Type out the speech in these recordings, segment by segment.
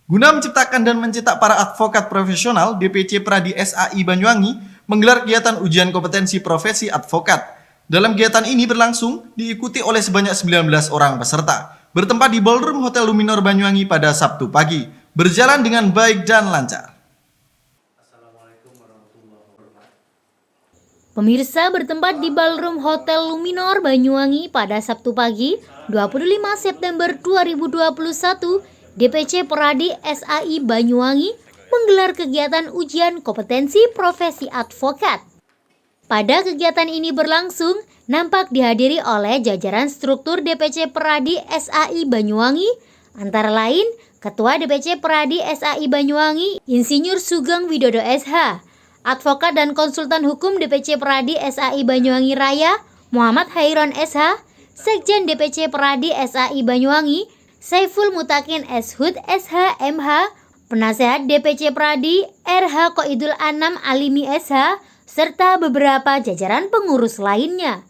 Guna menciptakan dan mencetak para advokat profesional, DPC Pradi SAI Banyuwangi menggelar kegiatan ujian kompetensi profesi advokat. Dalam kegiatan ini berlangsung diikuti oleh sebanyak 19 orang peserta, bertempat di Ballroom Hotel Luminor Banyuwangi pada Sabtu pagi, berjalan dengan baik dan lancar. Pemirsa, bertempat di Ballroom Hotel Luminor Banyuwangi pada Sabtu pagi, 25 September 2021, DPC Pradi SAI Banyuwangi menggelar kegiatan ujian kompetensi profesi advokat. Pada kegiatan ini berlangsung, nampak dihadiri oleh jajaran struktur DPC Pradi SAI Banyuwangi, antara lain Ketua DPC Pradi SAI Banyuwangi, Insinyur Sugeng Widodo SH, Advokat dan Konsultan Hukum DPC Pradi SAI Banyuwangi Raya, Muhammad Hairon SH, Sekjen DPC Pradi SAI Banyuwangi, Saiful Mutakin Eshud SH MH, Penasehat DPC Pradi RH Koidul Anam Alimi SH, serta beberapa jajaran pengurus lainnya.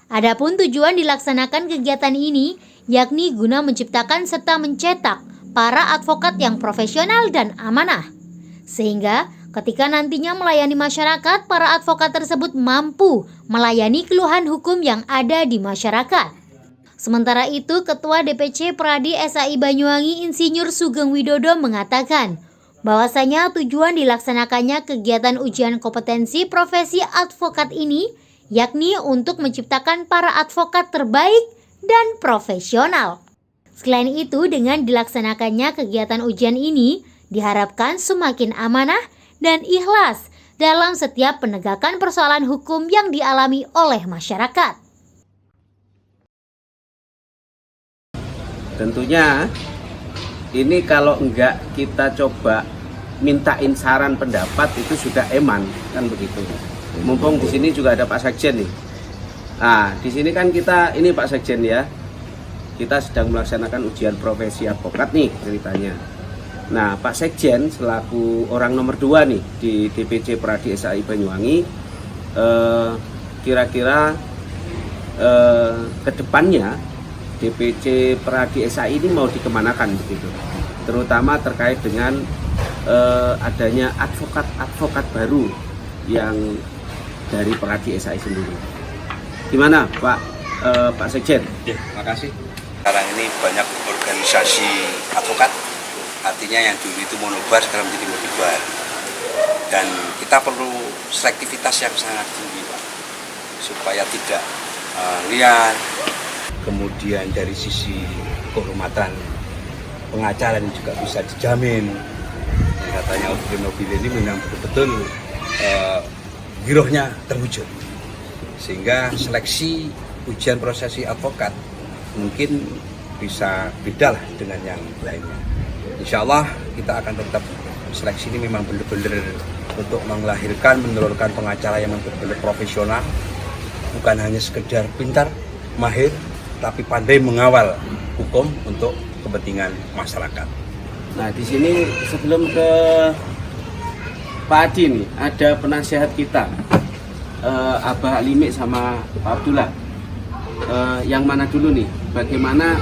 Adapun tujuan dilaksanakan kegiatan ini yakni guna menciptakan serta mencetak para advokat yang profesional dan amanah, sehingga ketika nantinya melayani masyarakat, para advokat tersebut mampu melayani keluhan hukum yang ada di masyarakat. Sementara itu, Ketua DPC Pradi SAI Banyuwangi Insinyur Sugeng Widodo mengatakan bahwasanya tujuan dilaksanakannya kegiatan ujian kompetensi profesi advokat ini yakni untuk menciptakan para advokat terbaik dan profesional. Selain itu, dengan dilaksanakannya kegiatan ujian ini diharapkan semakin amanah dan ikhlas dalam setiap penegakan persoalan hukum yang dialami oleh masyarakat. Tentunya ini kalau enggak kita coba mintain saran pendapat itu sudah eman, kan begitu. Mumpung di sini juga ada Pak Sekjen nih. Nah, di sini kan kita ini Pak Sekjen ya. Kita sedang melaksanakan ujian profesi advokat nih ceritanya. Nah, Pak Sekjen selaku orang nomor 2 nih di DPC Pradi SAI Banyuwangi, kira-kira kedepannya DPC Pradi SAI ini mau dikemanakan begitu, terutama terkait dengan adanya advokat-advokat baru yang dari Pradi SAI sendiri. Gimana Pak Sekjen? Ya, makasih. Sekarang ini banyak organisasi advokat, artinya yang dulu itu monobar sekarang menjadi multibar, dan kita perlu selektivitas yang sangat tinggi, Pak, supaya tidak liar. Kemudian dari sisi kehormatan pengacara ini juga bisa dijamin. Katanya mobil ini memang betul-betul girohnya terwujud, sehingga seleksi ujian prosesi advokat mungkin bisa beda lah dengan yang lainnya. Insya Allah kita akan tetap seleksi ini memang benar-benar untuk melahirkan, menelurkan pengacara yang benar-benar profesional, bukan hanya sekedar pintar, mahir, tapi pandai mengawal hukum untuk kepentingan masyarakat. Nah, di sini sebelum ke Pak Adi nih, ada penasehat kita, Abah Alimik sama Pak Abdullah. Yang mana dulu nih? Bagaimana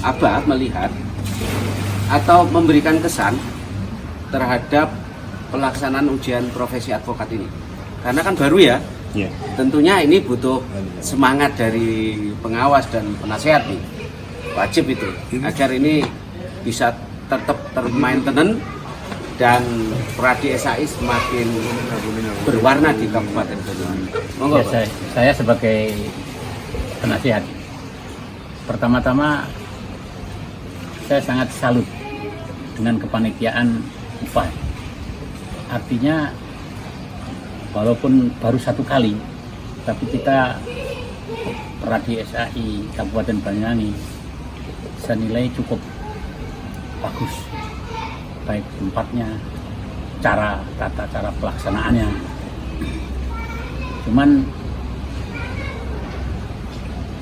Abah melihat atau memberikan kesan terhadap pelaksanaan ujian profesi advokat ini? Karena kan baru ya. Ya. Tentunya ini butuh semangat dari pengawas dan penasehat nih, wajib itu agar ini bisa tetap termainten dan Pradi SAI semakin berwarna di Kabupaten Banyuwangi. Monggo, ya, saya sebagai penasehat, pertama-tama saya sangat salut dengan kepanitiaan UPA. Artinya walaupun baru satu kali, tapi kita Pradi SAI Kabupaten Banyuwangi saya nilai cukup bagus, baik tempatnya, tata cara pelaksanaannya. Cuman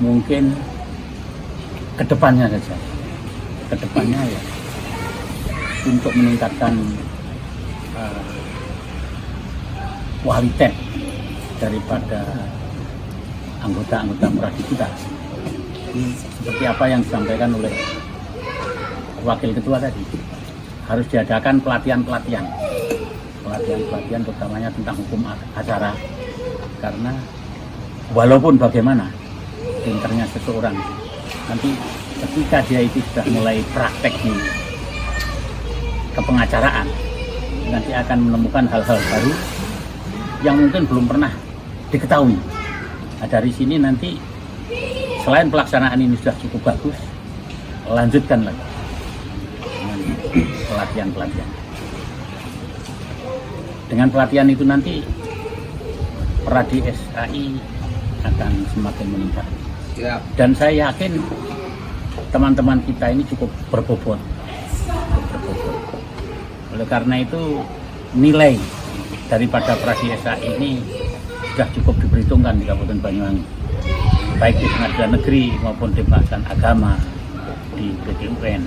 mungkin kedepannya saja, ya untuk meningkatkan kualitas daripada anggota-anggota Pradi kita, seperti apa yang disampaikan oleh wakil ketua tadi harus diadakan pelatihan terutamanya tentang hukum acara, karena walaupun bagaimana pinternya seseorang, nanti ketika dia itu sudah mulai praktek di kepengacaraan, nanti akan menemukan hal-hal baru yang mungkin belum pernah diketahui. Nah, dari sini nanti selain pelaksanaan ini sudah cukup bagus, lanjutkan lagi dengan pelatihan. Dengan pelatihan itu nanti Pradi SAI akan semakin meningkat. Dan saya yakin teman-teman kita ini cukup berbobot. Oleh karena itu nilai daripada Pradi SAI ini sudah cukup diperhitungkan di Kabupaten Banyuwangi, baik di pengadilan negeri maupun di bahasan agama, di PTUN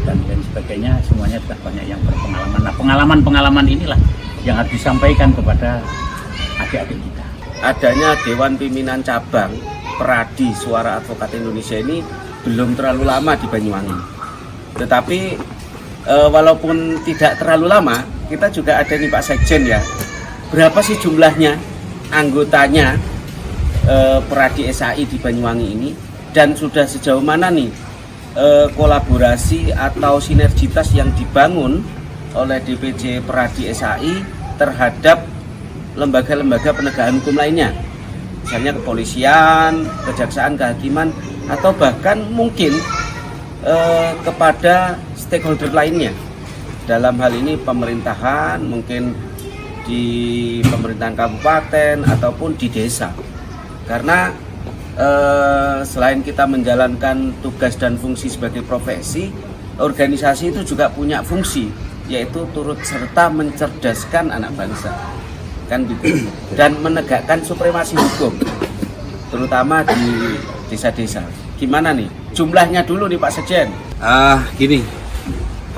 dan lain sebagainya, semuanya sudah banyak yang berpengalaman. Nah, pengalaman inilah yang harus disampaikan kepada adik-adik kita. Adanya Dewan Pimpinan Cabang Pradi Suara Advokat Indonesia ini belum terlalu lama di Banyuwangi. Tetapi walaupun tidak terlalu lama, kita juga ada nih Pak Sekjen ya. Berapa sih jumlahnya anggotanya Pradi SAI di Banyuwangi ini, dan sudah sejauh mana nih kolaborasi atau sinergitas yang dibangun oleh DPC Pradi SAI terhadap lembaga-lembaga penegakan hukum lainnya, misalnya kepolisian, kejaksaan, kehakiman, atau bahkan mungkin kepada stakeholder lainnya. Dalam hal ini pemerintahan, mungkin di pemerintahan kabupaten ataupun di desa. Karena selain kita menjalankan tugas dan fungsi sebagai profesi, organisasi itu juga punya fungsi, yaitu turut serta mencerdaskan anak bangsa, kan gitu, dan menegakkan supremasi hukum, terutama di desa-desa. Gimana nih jumlahnya dulu nih Pak Sekjen? Gini,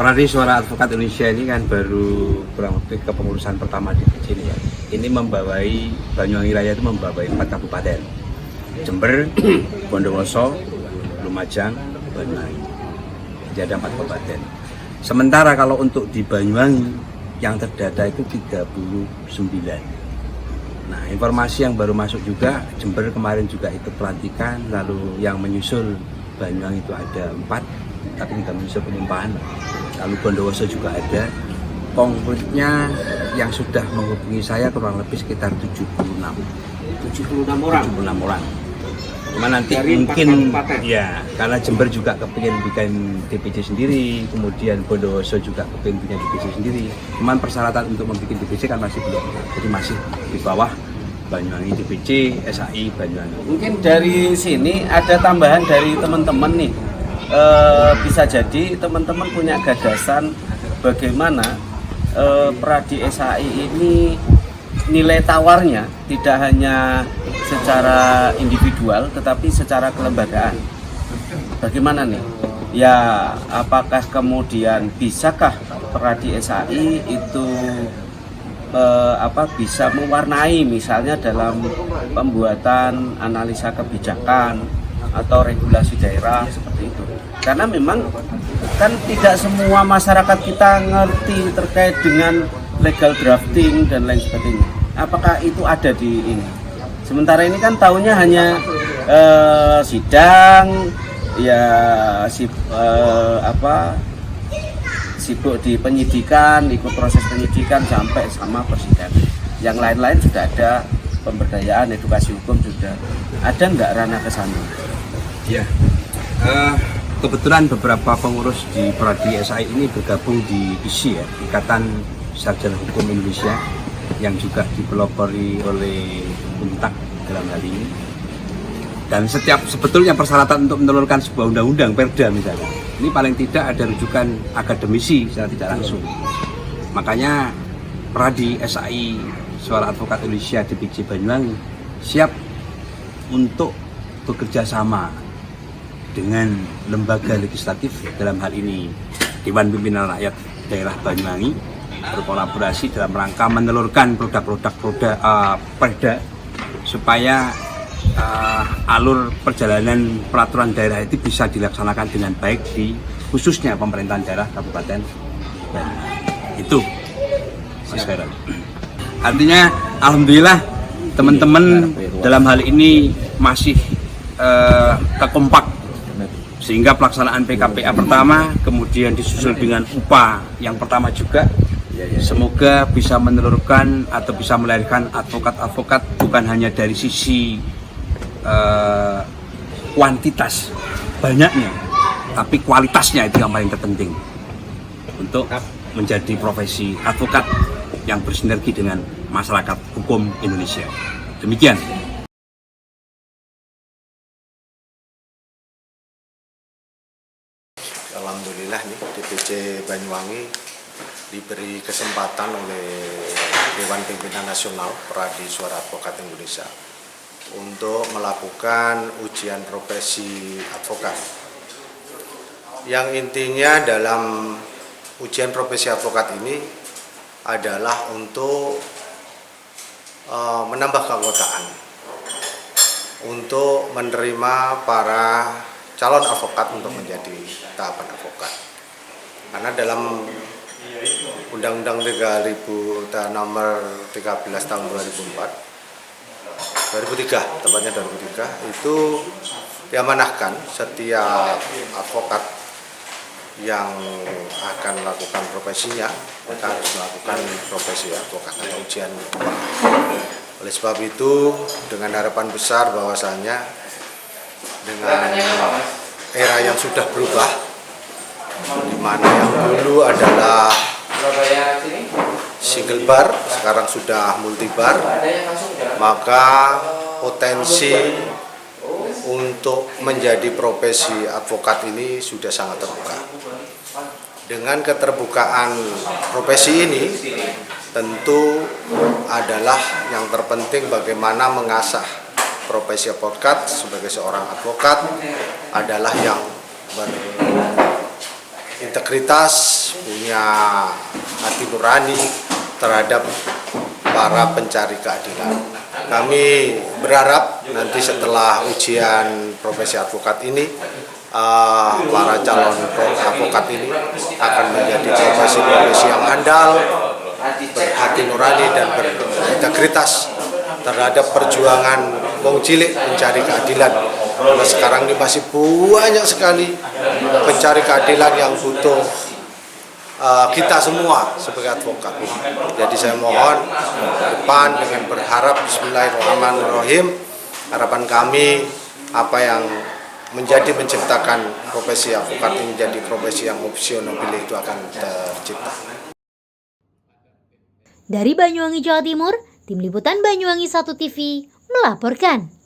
Pradi Suara Advokat Indonesia ini kan baru kurang lebih kepengurusan pertama di sini ya. Ini membawai Banyuwangi Raya itu membawai 4 kabupaten: Jember, Bondowoso, Lumajang, Banyuwangi. Jadi ada 4 kabupaten. Sementara kalau untuk di Banyuwangi yang terdata itu 39. Nah, informasi yang baru masuk juga, Jember kemarin juga itu pelantikan, lalu yang menyusul Banyuwangi itu ada 4, tapi tidak menyusul pengumpahan. Lalu Bondowoso juga ada. Konkretnya yang sudah menghubungi saya kurang lebih sekitar 76 orang. Cuma nanti Dari mungkin 4 kabupaten. ya, karena Jember juga kepingin bikin DPC sendiri, kemudian Bondowoso juga kepingin punya DPC sendiri. Cuman persyaratan untuk membuat DPC kan masih belum, jadi masih di bawah Banyuwangi DPC SAI Banyuwangi. Mungkin dari sini ada tambahan dari teman-teman nih. Bisa jadi teman-teman punya gagasan bagaimana Pradi SAI ini nilai tawarnya tidak hanya secara individual tetapi secara kelembagaan. Bagaimana nih? Ya, apakah kemudian bisakah Pradi SAI itu bisa mewarnai misalnya dalam pembuatan analisa kebijakan atau regulasi daerah seperti itu? Karena memang kan tidak semua masyarakat kita ngerti terkait dengan legal drafting dan lain sebagainya. Apakah itu ada di ini? Sementara ini kan tahunya hanya sidang, ya sibuk di penyidikan, ikut proses penyidikan sampai sama persidangan. Yang lain-lain sudah ada pemberdayaan, edukasi hukum sudah. Ada nggak ranah ke sana? Ya, kebetulan beberapa pengurus di Pradi SAI ini bergabung di ISI ya, Ikatan Sarjana Hukum Indonesia, yang juga dipelopori oleh UNTAK dalam hal ini. Dan sebetulnya persyaratan untuk menelurkan sebuah undang-undang perda misalnya, ini paling tidak ada rujukan akademisi secara tidak langsung. Makanya Pradi SAI Suara Advokat Indonesia DPC Banyuwangi siap untuk bekerja sama dengan lembaga legislatif, dalam hal ini Dewan Pimpinan Rakyat Daerah Banyuwangi, berkolaborasi dalam rangka menelurkan produk-produk perda supaya alur perjalanan peraturan daerah itu bisa dilaksanakan dengan baik di khususnya pemerintahan daerah Kabupaten Banyuwangi. Itu Mas Heron. Artinya alhamdulillah teman-teman dalam hal ini masih kekompak, sehingga pelaksanaan PKPA pertama kemudian disusul dengan UPA yang pertama juga, semoga bisa menelurkan atau bisa melahirkan advokat-advokat bukan hanya dari sisi kuantitas banyaknya, tapi kualitasnya itu yang paling terpenting untuk menjadi profesi advokat yang bersinergi dengan masyarakat hukum Indonesia. Demikian. Alhamdulillah nih DPC Banyuwangi diberi kesempatan oleh Dewan Pimpinan Nasional Peradi Suara Advokat Indonesia untuk melakukan ujian profesi advokat. Yang intinya dalam ujian profesi advokat ini adalah untuk menambah keanggotaan, untuk menerima para calon advokat untuk menjadi tahapan advokat. Karena dalam Undang-Undang 3000 nomor 13 tahun 2003, tepatnya 2003, itu diamanahkan setiap advokat yang akan melakukan profesinya, maka harus melakukan profesi advokat atau ujian. Oleh sebab itu, dengan harapan besar bahwasanya dengan era yang sudah berubah, di mana yang dulu adalah single bar, sekarang sudah multi bar, maka potensi untuk menjadi profesi advokat ini sudah sangat terbuka. Dengan keterbukaan profesi ini, tentu adalah yang terpenting bagaimana mengasah profesi advokat sebagai seorang advokat adalah yang berintegritas, punya hati nurani terhadap para pencari keadilan. Kami berharap nanti setelah ujian profesi advokat ini, para calon advokat ini akan menjadi profesi-profesi yang handal, berhati nurani dan berintegritas terhadap perjuangan wong cilik mencari keadilan. Karena sekarang ini masih banyak sekali pencari keadilan yang butuh kita semua sebagai advokat. Jadi saya mohon depan dengan berharap bismillahirrahmanirrahim, harapan kami apa yang menciptakan profesi advokat ini menjadi profesi yang opsional itu akan tercipta. Dari Banyuwangi, Jawa Timur, Tim Liputan Banyuwangi 1 TV melaporkan.